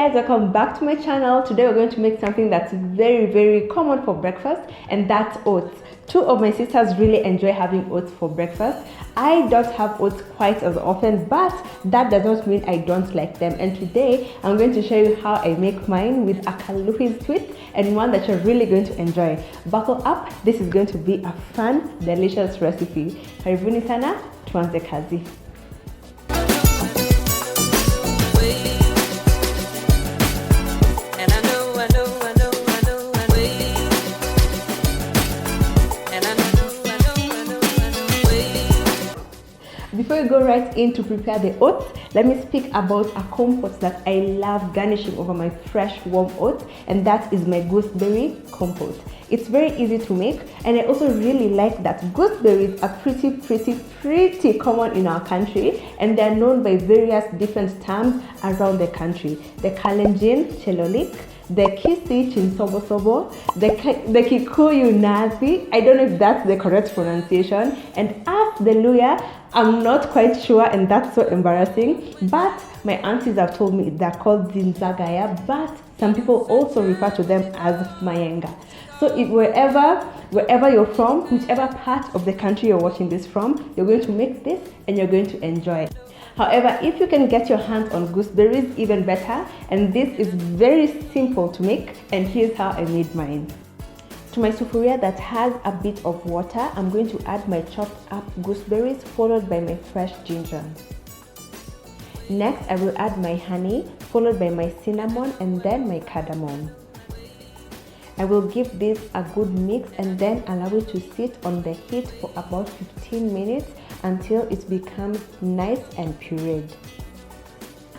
guys, welcome back to my channel. Today we're going to make something that's very common for breakfast, and that's oats. Two of my sisters really enjoy having oats for breakfast. I don't have oats quite as often, but that does not mean I don't like them. And today I'm going to show you how I make mine with a KALUHI'S twist, and one that you're really going to enjoy. Buckle up, this is going to be a fun, delicious recipe. Karibuni sana, tuanze kazi. Before we go right in to prepare the oats, let me speak about a compote that I love garnishing over my fresh warm oats, and that is my gooseberry compote. It's very easy to make, and I also really like that gooseberries are pretty common in our country, and they're known by various different terms around the country. The Kalenjin chelolik, the Kisi chinsobosobo, the Kikuyu Naathi. I don't know if that's the correct pronunciation, and as the Luya, I'm not quite sure, and that's so embarrassing, but my aunties have told me they're called Zinzagaya, but some people also refer to them as Mayenga. So wherever you're from, whichever part of the country you're watching this from, you're going to make this and you're going to enjoy it. However, if you can get your hands on gooseberries, even better, and this is very simple to make, and here's how I made mine. To my sufuria that has a bit of water, I'm going to add my chopped up gooseberries followed by my fresh ginger. Next, I will add my honey followed by my cinnamon and then my cardamom. I will give this a good mix and then allow it to sit on the heat for about 15 minutes until it becomes nice and pureed.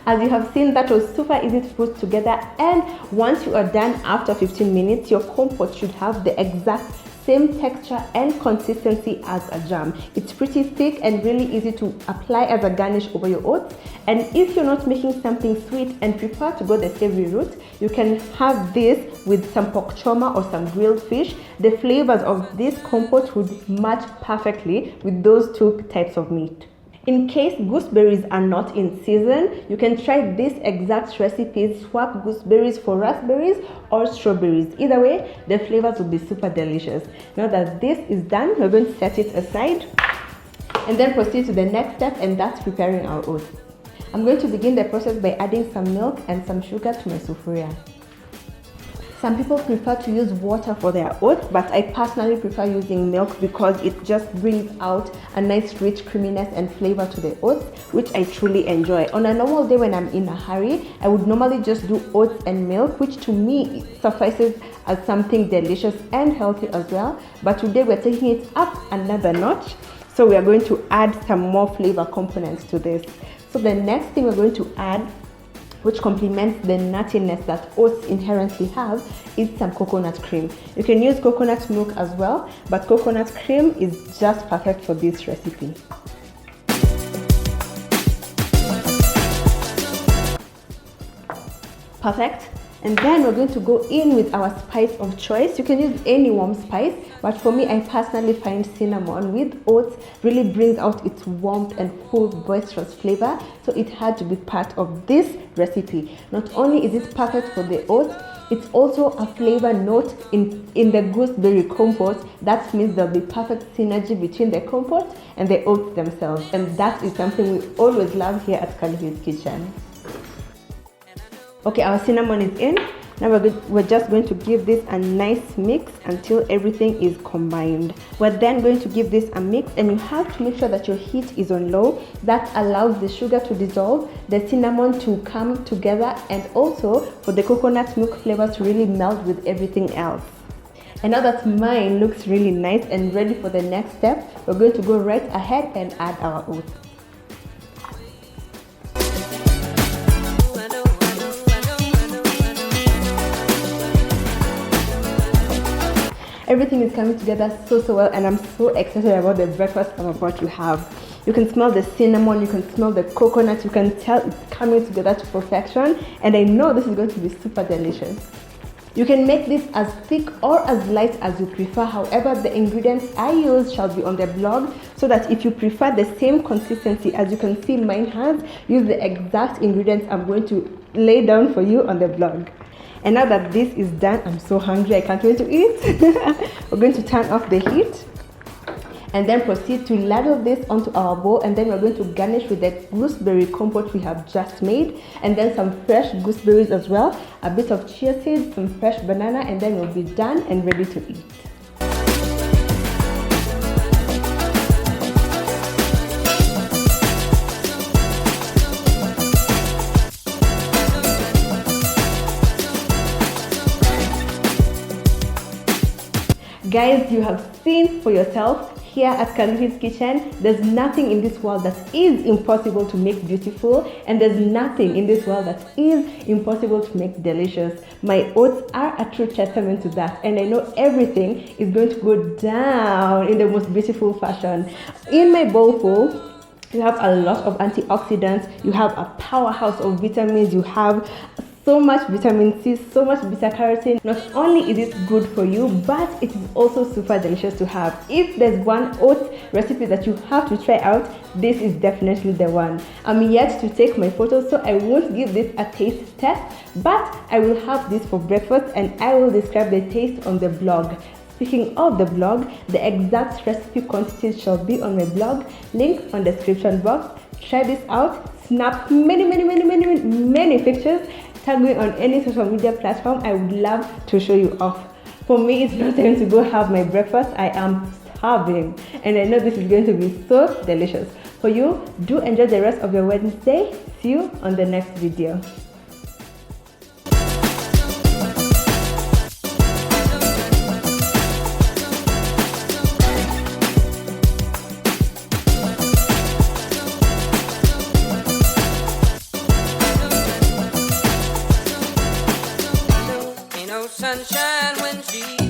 As you have seen, that was super easy to put together, and once you are done after 15 minutes, your compote should have the exact same texture and consistency as a jam. It's pretty thick and really easy to apply as a garnish over your oats. And if you're not making something sweet and prefer to go the savory route, you can have this with some pork choma or some grilled fish. The flavors of this compote would match perfectly with those two types of meat. In case gooseberries are not in season, you can try this exact recipe, swap gooseberries for raspberries or strawberries. Either way, the flavors will be super delicious. Now that this is done, we're going to set it aside and then proceed to the next step, and that's preparing our oats. I'm going to begin the process by adding some milk and some sugar to my sufuria. Some people prefer to use water for their oats, but I personally prefer using milk because it just brings out a nice rich creaminess and flavor to the oats, which I truly enjoy. On a normal day when I'm in a hurry, I would normally just do oats and milk, which to me suffices as something delicious and healthy as well. But today we're taking it up another notch, so we are going to add some more flavor components to this. So the next thing we're going to add, which complements the nuttiness that oats inherently have, is some coconut cream. You can use coconut milk as well, but coconut cream is just perfect for this recipe. Perfect. And then we're going to go in with our spice of choice. You can use any warm spice, but for me, I personally find cinnamon with oats really brings out its warmth and full boisterous flavor, so it had to be part of this recipe. Not only is it perfect for the oats, it's also a flavor note in the gooseberry compote. That means there'll be perfect synergy between the compote and the oats themselves, and that is something we always love here at KALUHI'S Kitchen. Okay, our cinnamon is in. Now we're just going to give this a nice mix until everything is combined. We're then going to give this a mix, and you have to make sure that your heat is on low. That allows the sugar to dissolve, the cinnamon to come together, and also for the coconut milk flavors to really melt with everything else. And now that mine looks really nice and ready for the next step, we're going to go right ahead and add our oats. Everything is coming together so well, and I'm so excited about the breakfast I'm about to have. You can smell the cinnamon, you can smell the coconut, you can tell it's coming together to perfection, and I know this is going to be super delicious. You can make this as thick or as light as you prefer. However, the ingredients I use shall be on the blog, so that if you prefer the same consistency as you can see mine has, use the exact ingredients I'm going to lay down for you on the vlog. And now that this is done, I'm so hungry, I can't wait to eat. We're going to turn off the heat and then proceed to ladle this onto our bowl, and then we're going to garnish with the gooseberry compote we have just made, and then some fresh gooseberries as well, a bit of chia seeds, some fresh banana, and then we'll be done and ready to eat. Guys, you have seen for yourself here at KALUHI'S kitchen. There's nothing in this world that is impossible to make beautiful, and there's nothing in this world that is impossible to make delicious. My oats are a true testament to that, and I know everything is going to go down in the most beautiful fashion. In my bowl full, you have a lot of antioxidants, you have a powerhouse of vitamins, you have so much vitamin C, so much beta carotene. Not only is it good for you, but it is also super delicious to have. If there's one oats recipe that you have to try out, this is definitely the one. I'm yet to take my photos, so I won't give this a taste test, but I will have this for breakfast and I will describe the taste on the blog. Speaking of the blog, the exact recipe quantities shall be on my blog, link on the description box. Try this out, snap many pictures, tag me on any social media platform. I would love to show you off. For me, it's not time to go have my breakfast. I am starving, and I know this is going to be so delicious. For you, do enjoy the rest of your Wednesday. See you on the next video. Sunshine when she